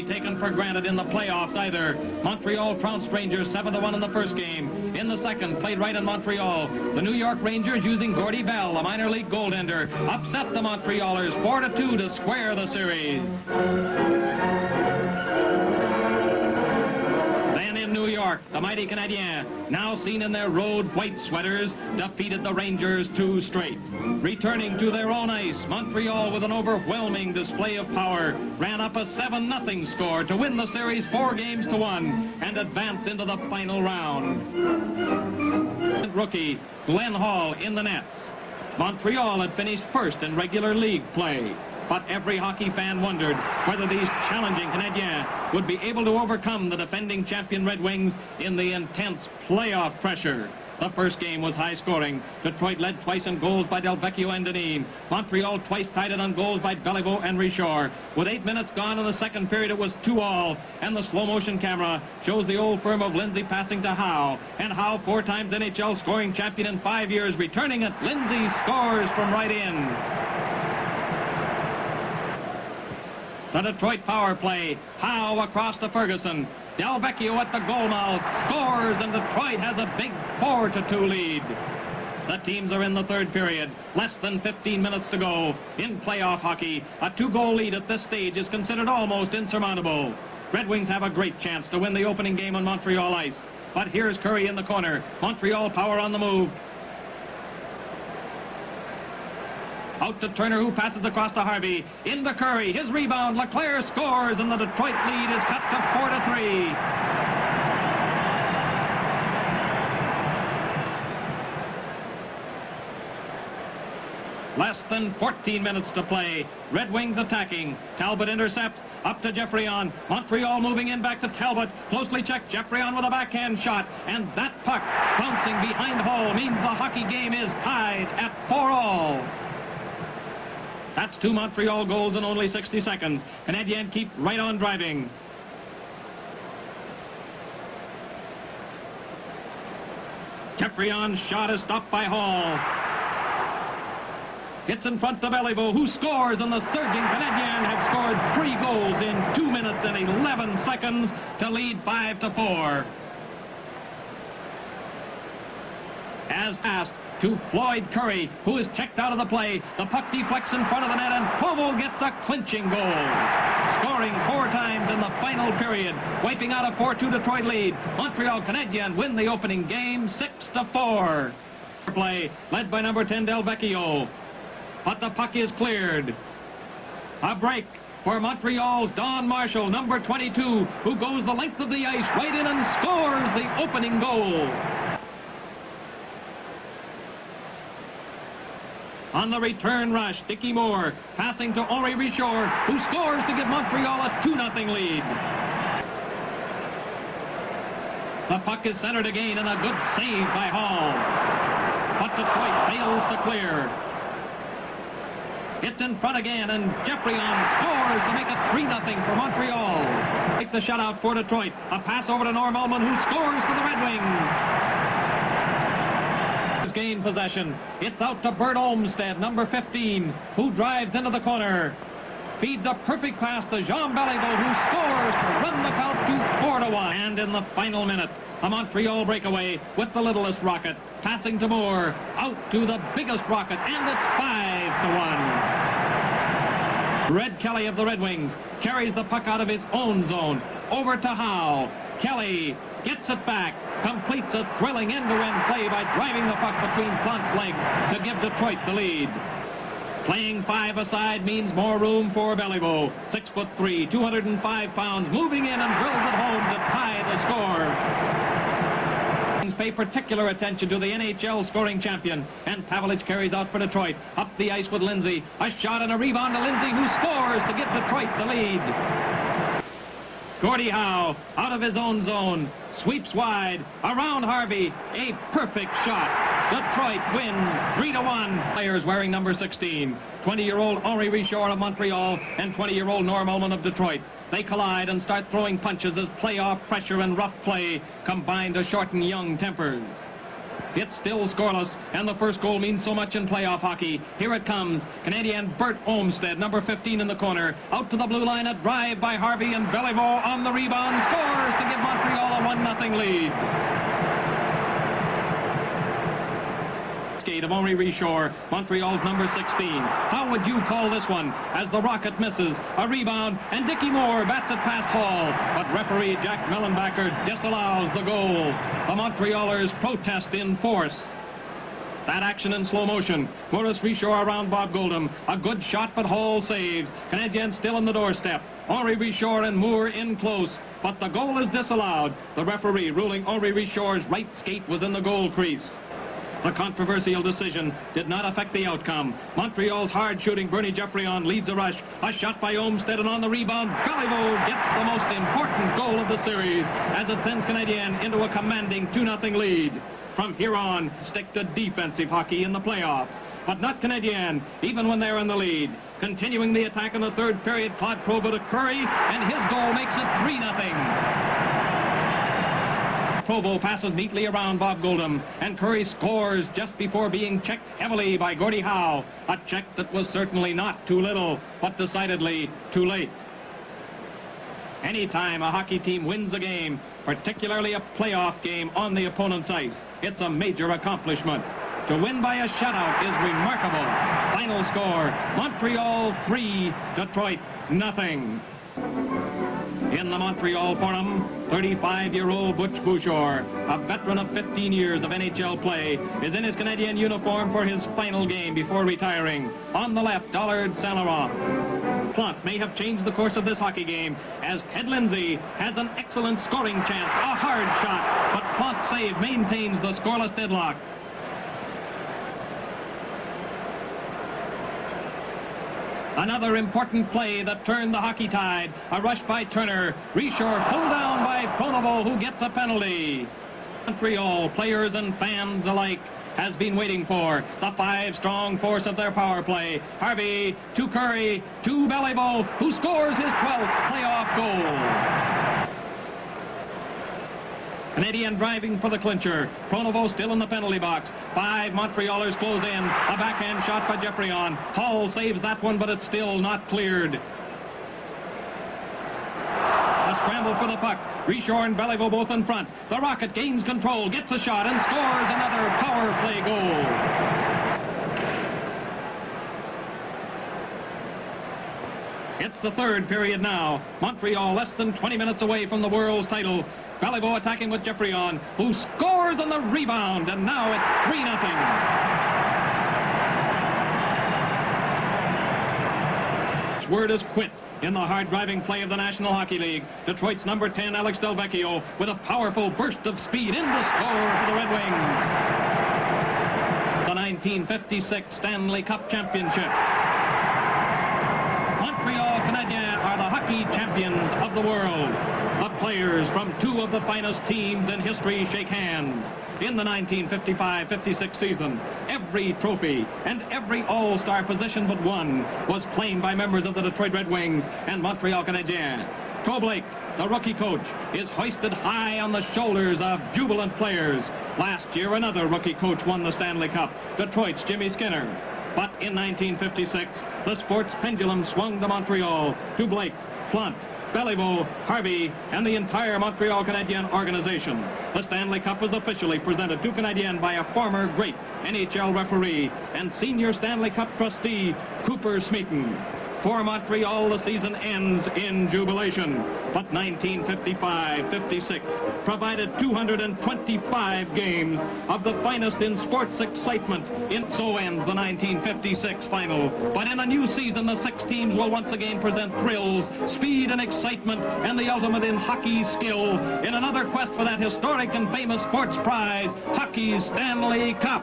be taken for granted in the playoffs either. Montreal trounced Rangers 7-1 in the first game. In the second, played right in Montreal. The New York Rangers, using Gordie Bell, a minor league goaltender, upset the Montrealers 4-2 to square the series. New York, the mighty Canadiens, now seen in their road white sweaters, defeated the Rangers 2 straight. Returning to their own ice, Montreal, with an overwhelming display of power, ran up a 7-0 score to win the series 4-1 and advance into the final round. Rookie Glenn Hall in the nets. Montreal had finished first in regular league play. But every hockey fan wondered whether these challenging Canadiens would be able to overcome the defending champion Red Wings in the intense playoff pressure. The first game was high-scoring. Detroit led twice in goals by Del Vecchio and Dineen. Montreal twice tied it on goals by Beliveau and Richard. With 8 minutes gone in the second period, it was 2-2, and the slow-motion camera shows the old firm of Lindsay passing to Howe. And Howe, 4 times NHL scoring champion in 5 years, returning it. Lindsay scores from right in. The Detroit power play. Howe across to Ferguson. Del Vecchio at the goal mouth scores, and Detroit has a big 4-2 lead. The teams are in the third period. Less than 15 minutes to go. In playoff hockey, a 2-goal lead at this stage is considered almost insurmountable. Red Wings have a great chance to win the opening game on Montreal ice. But here's Curry in the corner. Montreal power on the move. Out to Turner, who passes across to Harvey. Into Curry. His rebound. LeClaire scores, and the Detroit lead is cut to 4-3. Less than 14 minutes to play. Red Wings attacking. Talbot intercepts. Up to Geoffrion. Montreal moving in back to Talbot. Closely checked. Geoffrion with a backhand shot. And that puck bouncing behind Hall means the hockey game is tied at 4-4. That's 2 Montreal goals in only 60 seconds. Canadiens keep right on driving. Geoffrion's shot is stopped by Hall. Gets in front of Beliveau, who scores, and the surging Canadiens have scored 3 goals in 2 minutes and 11 seconds to lead 5-4. As asked to Floyd Curry, who is checked out of the play. The puck deflects in front of the net, and Como gets a clinching goal. Scoring 4 times in the final period, wiping out a 4-2 Detroit lead. Montreal Canadiens win the opening game 6-4. Play led by number 10 Del Vecchio. But the puck is cleared. A break for Montreal's Don Marshall, number 22, who goes the length of the ice right in and scores the opening goal. On the return rush, Dickie Moore passing to Henri Richard, who scores to give Montreal a 2-0 lead. The puck is centered again, and a good save by Hall. But Detroit fails to clear. It's in front again, and Geoffrion scores to make it 3-0 for Montreal. Take the shutout for Detroit. A pass over to Norm Ullman, who scores for the Red Wings. Gain possession. It's out to Bert Olmsted, number 15, who drives into the corner. Feeds a perfect pass to Jean Beliveau, who scores to run the count to 4-1. And in the final minute, a Montreal breakaway with the littlest rocket, passing to Moore, out to the biggest rocket, and it's 5-1. Red Kelly of the Red Wings carries the puck out of his own zone, over to Howe. Kelly gets it back, completes a thrilling end-to-end play by driving the puck between Plant's legs to give Detroit the lead. Playing 5 aside means more room for Beliveau. 6'3", 205 pounds, moving in and drills it home to tie the score. Pay particular attention to the NHL scoring champion, and Pavelich carries out for Detroit. Up the ice with Lindsay. A shot and a rebound to Lindsay, who scores to give Detroit the lead. Gordie Howe, out of his own zone, sweeps wide, around Harvey, a perfect shot. Detroit wins 3-1. Players wearing number 16, 20-year-old Henri Richard of Montreal and 20-year-old Norm Ullman of Detroit. They collide and start throwing punches as playoff pressure and rough play combine to shorten young tempers. It's still scoreless, and the first goal means so much in playoff hockey. Here it comes. Canadian Bert Olmsted, number 15 in the corner. Out to the blue line, a drive by Harvey, and Beliveau on the rebound scores to give Montreal a 1-0 lead. Skate of Henri Richard, Montreal's number 16. How would you call this one? As the Rocket misses, a rebound, and Dickie Moore bats it past Hall. But referee Jack Mellenbacher disallows the goal. The Montrealers protest in force. That action in slow motion. Maurice Richard around Bob Goldham. A good shot, but Hall saves. Canadiens still on the doorstep. Henri Richard and Moore in close. But the goal is disallowed. The referee ruling Henri Richard's right skate was in the goal crease. The controversial decision did not affect the outcome. Montreal's hard-shooting Bernie Geoffrion leads a rush. A shot by Olmsted, and on the rebound, Beliveau gets the most important goal of the series as it sends Canadiens into a commanding 2-0 lead. From here on, stick to defensive hockey in the playoffs. But not Canadiens, even when they're in the lead. Continuing the attack in the third period, Claude Provo to Curry, and his goal makes it 3-0. Provo passes neatly around Bob Goldham, and Curry scores just before being checked heavily by Gordie Howe. A check that was certainly not too little, but decidedly too late. Anytime a hockey team wins a game, particularly a playoff game on the opponent's ice, it's a major accomplishment. To win by a shutout is remarkable. Final score, Montreal 3, Detroit 0. In the Montreal Forum, 35-year-old Butch Bouchard, a veteran of 15 years of NHL play, is in his Canadian uniform for his final game before retiring. On the left, Dollard Saint Laurent. Plante may have changed the course of this hockey game, as Ted Lindsay has an excellent scoring chance. A hard shot, but Plante's save maintains the scoreless deadlock. Another important play that turned the hockey tide. A rush by Turner. Richard pulled down by Pronovo, who gets a penalty. Montreal, players and fans alike, has been waiting for the five-strong force of their power play. Harvey to Curry to Beliveau, who scores his 12th playoff goal. Canadian driving for the clincher. Pronovo still in the penalty box. 5 Montrealers close in. A backhand shot by Geoffrion. Hall saves that one, but it's still not cleared. A scramble for the puck. Richard and Beliveau both in front. The Rocket gains control, gets a shot, and scores another power play goal. It's the third period now. Montreal less than 20 minutes away from the world's title. Beliveau attacking with Geoffrion, who scores on the rebound, and now it's 3-0. Word is quit in the hard-driving play of the National Hockey League. Detroit's number 10, Alex Delvecchio, with a powerful burst of speed in the score for the Red Wings. The 1956 Stanley Cup Championship. Montreal Canadiens are the hockey champions of the world. The players from 2 of the finest teams in history shake hands. In the 1955-56 season, every trophy and every all-star position but one was claimed by members of the Detroit Red Wings and Montreal Canadiens. Toe Blake, the rookie coach, is hoisted high on the shoulders of jubilant players. Last year, another rookie coach won the Stanley Cup, Detroit's Jimmy Skinner. But in 1956, the sports pendulum swung to Montreal, to Blake, Plante, Beliveau, Harvey, and the entire Montreal Canadiens organization. The Stanley Cup was officially presented to Canadiens by a former great NHL referee and senior Stanley Cup trustee, Cooper Smeaton. For Montreal, the season ends in jubilation. But 1955-56 provided 225 games of the finest in sports excitement. So ends the 1956 final. But in a new season, the 6 teams will once again present thrills, speed and excitement, and the ultimate in hockey skill in another quest for that historic and famous sports prize, Hockey's Stanley Cup.